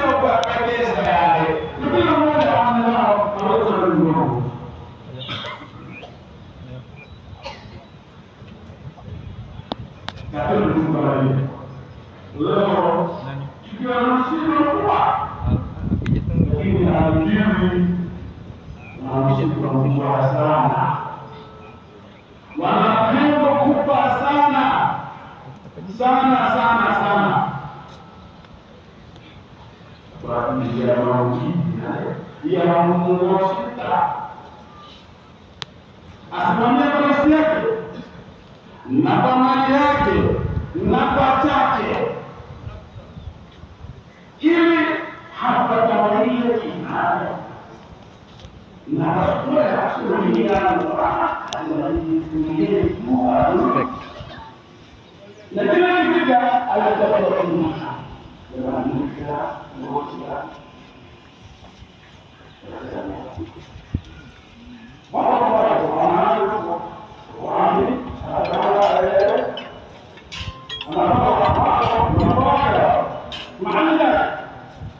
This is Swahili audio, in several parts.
sio kuwapendeza yale. Kila mmoja anao uwezo wa Mungu. Na hiyo ni mbali. Leo tukiwa na msiba kwa lakini hajui na msiba mkubwa sana. Wanapenda kufa sana sana kwa ajili ya mauti ya Mungu sita asimamie nafsi yake na kwa mali yake na kwa chake, ili hapatawalie imani na kwa kuingia na kila kifika alitakuwa kumsha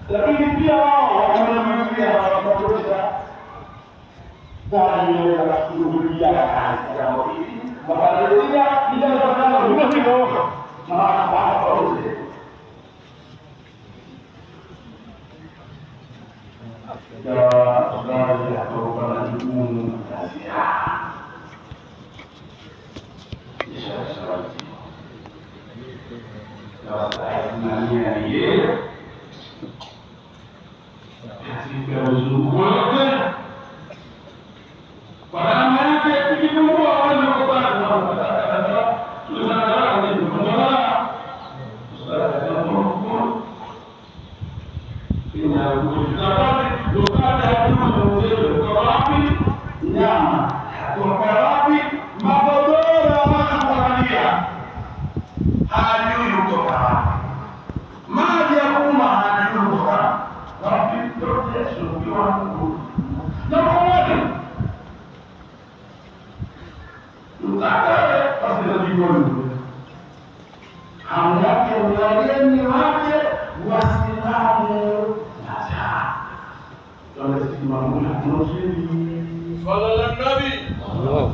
lakini pia wanamwambia watoto bali ya kushughulikia kazi ya mwili mabadilia bila kufanya hivyo na wote ya habari ya kutoka jukumu kazi ya na yeye katika uzungu wote kwa namna yake tukipungua wale wakubwa nyama tukarabi magodoro wanakuambia hajui kutoka maji ya kuma hajui kutoka wapi ndio Yesu ndio na pamoja mtakare pasilijoni hamyake wageni wake wasilamu na taa tunasimama na tunasema صلى النبي الله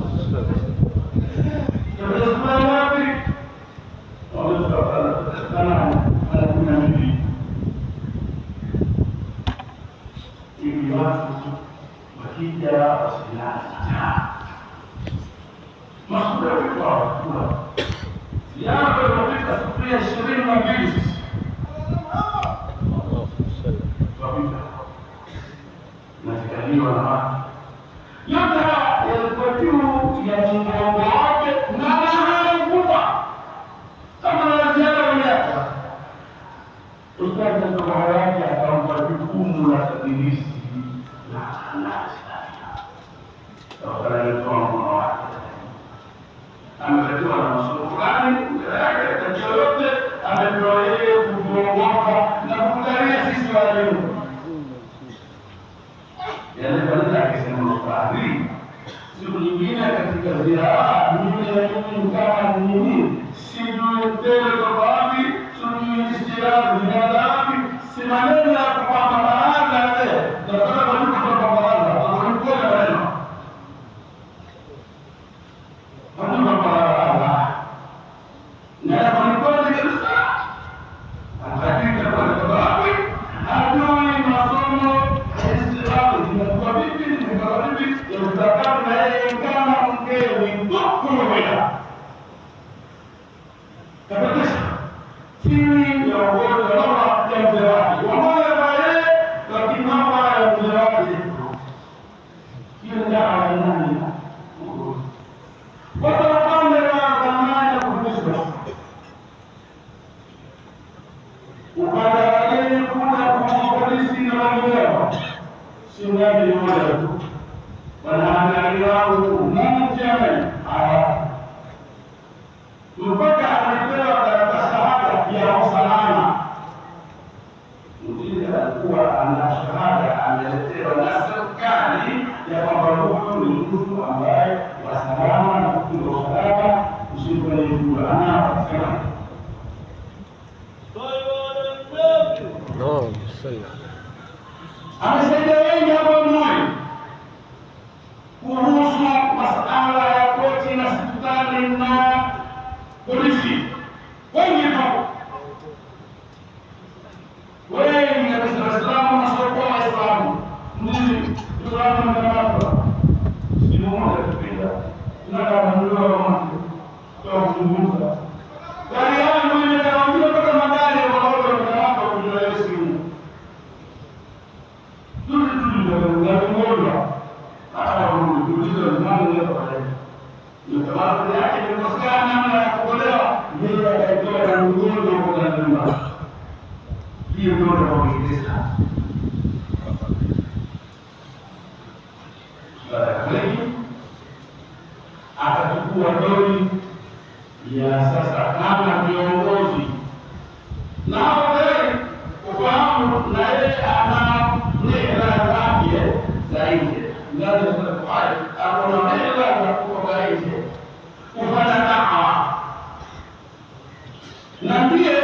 yote yalikuwa juu ya mgongo wake na mahali kubwa kama na ziada miaka. Ustadi na tohara yake akampa jukumu la tadrisi na anasi. Tohara ilikuwa mkono wake. Amepatiwa na masomo fulani, mbele yake katika yote, amepewa yeye kuongoza na kuangalia sisi walimu. Yanafanyika akisema mfadhili siku nyingine katika ziara nyingine kama nini sijui tele kwa wapi sijui istiraha ni wapi si maneno ya kupamba baraza na sababu ni kupamba baraza kwa maneno watu baraza na kwa kabisa hakika kwa wapi hajui masomo istiraha zinakuwa vipi يتذكر إن كان ممكن تذكر بها كفتش سيني يقول لما يمزرعي وما يبالي لكن ما يمزرعي يرجع النهي وتوقع لنا كمان بالنسبة وقال عليه كنا كمبلسين رجلا سنة الولد wanaangaliao mmoja mpaka alipewa katika shahada ya usalama. Mjini alikuwa ana shahada ameletewa na serikali ya kwamba huyu ni mtu ambaye wasalama na kutunza usalama usiku na jua anapatikana. amesaidia wengi hapo mmoja kuhusu masuala ya koti na serikali na polisi. Wengi hapo wengi kabisa, Waislamu na sio Waislamu ndizi Islamu na hapa ni mmoja kupenda na kama ndio wao kwa kuzungumza gari yangu imetawaambia mpaka magari ya wao wanataka kujua Yesu ndio mmoja hata kuuliza nani leo pale ndio sababu yake ni kusikana namna ya kuolewa yeye akaitoa na mgongo kwa nyumba hiyo ndio inaongeza atachukua dori ya sasa kama viongozi na wale ufahamu na yeye ana hela zake zaidi ndio tunafanya akona hela za kutoka nje kufanya dawa na ndiye